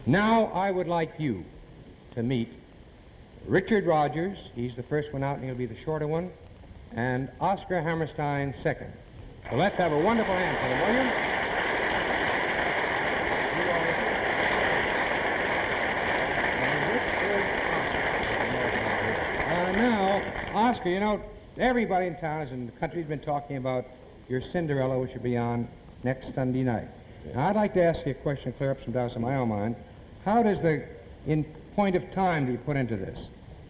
Now I would like you to meet Richard Rogers. He's the first one out, and he'll be the shorter one. And Oscar Hammerstein second. So let's have a wonderful hand for them, William. Now, Oscar, you know, everybody in town and the country has been talking about your Cinderella, which will be on next Sunday night. Now, I'd like to ask you a question, clear up some doubts in my own mind. How does in point of time that you put into this,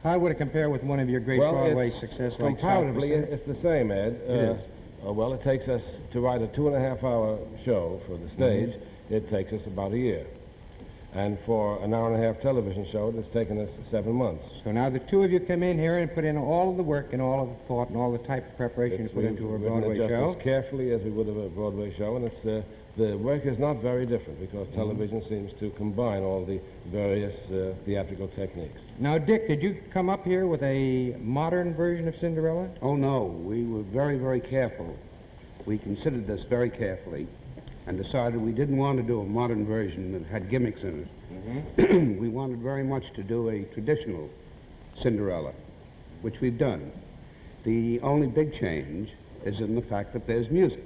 how would it compare with one of your great Broadway successes like comparatively, it's the same, Ed. It is. Well, it takes us to write a 2.5-hour show for the stage. It takes us about a year. And for an hour-and-a-half television show, it's taken us 7 months. So now the two of you come in here and put in all of the work and all of the thought and all the type of preparation you put into a Broadway show. As carefully as we would have a Broadway show, and the work is not very different because television seems to combine all the various theatrical techniques. Now, Dick, did you come up here with a modern version of Cinderella? Oh, no. We were very, very careful. We considered this very carefully and decided we didn't want to do a modern version that had gimmicks in it. We wanted very much to do a traditional Cinderella, which we've done. The only big change is in the fact that there's music,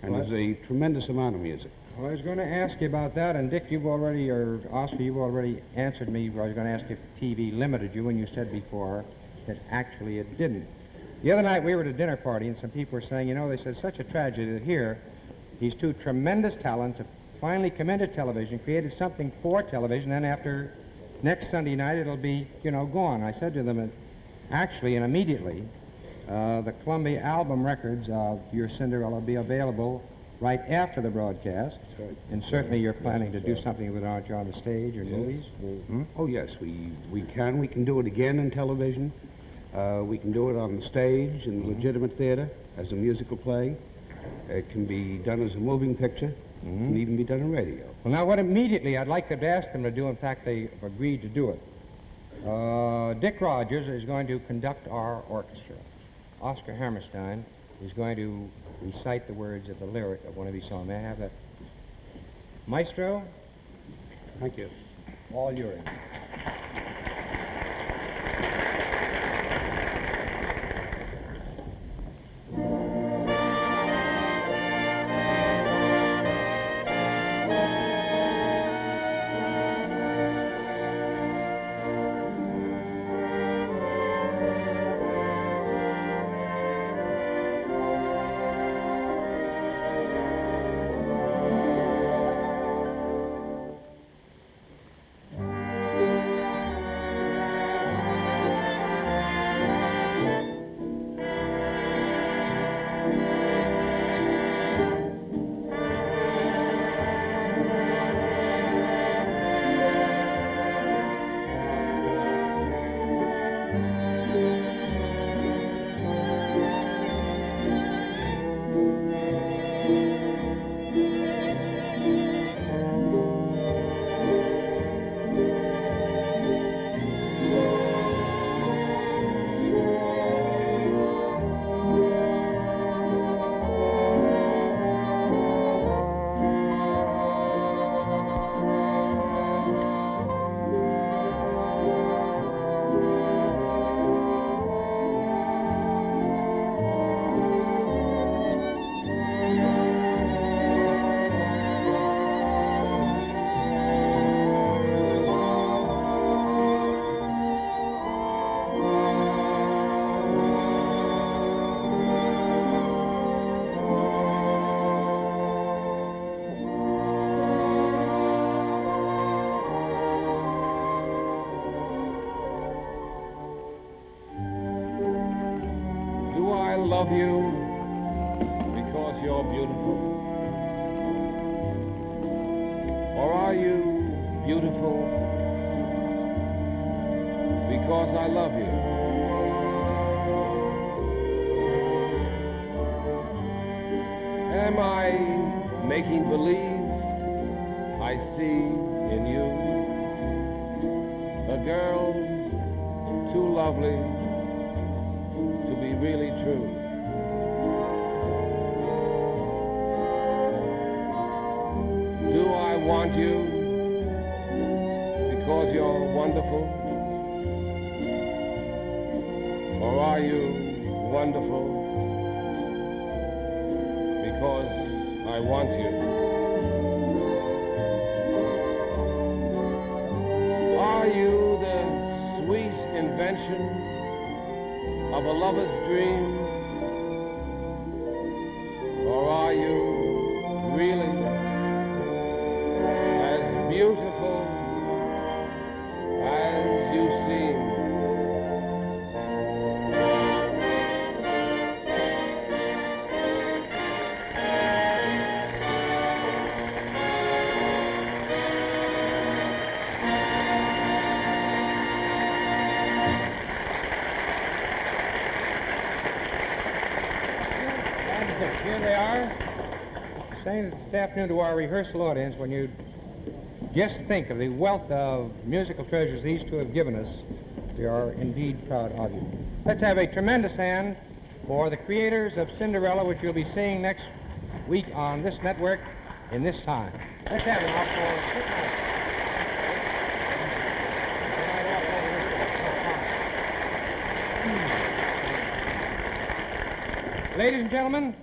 and there's a tremendous amount of music. Well, I was going to ask you about that, and Dick, or Oscar, you've already answered me. I was going to ask if TV limited you, and you said before that actually it didn't. The other night we were at a dinner party, and some people were saying, you know, they said, such a tragedy that here, these two tremendous talents have finally come into television, created something for television, and after next Sunday night it'll be, you know, gone. I said to them, actually and immediately, the Columbia album records of your Cinderella will be available right after the broadcast. Right. And certainly you're planning to do something with it, aren't you, on the stage or movies? Oh, yes, we can. We can do it again in television. We can do it on the stage in legitimate theater as a musical play. It can be done as a moving picture. It can even be done in radio. Well, now, what immediately I'd like to ask them to do, in fact, they've agreed to do it. Dick Rogers is going to conduct our orchestra. Oscar Hammerstein is going to recite the words of the lyric of one of these songs. May I have that? Maestro? Thank you. All yours. Love you because you're beautiful? Or are you beautiful because I love you? Am I making believe I see in you a girl too lovely to be really true? Do I want you because you're wonderful? Or are you wonderful because I want you? Are you the sweet invention of a lover's dream? Or are you really as beautiful as you seem? Here they are, saying this afternoon to our rehearsal audience, when you just think of the wealth of musical treasures these two have given us, we are indeed proud of you. Let's have a tremendous hand for the creators of Cinderella, which you'll be seeing next week on this network in this time. Let's have it all for... Ladies and gentlemen,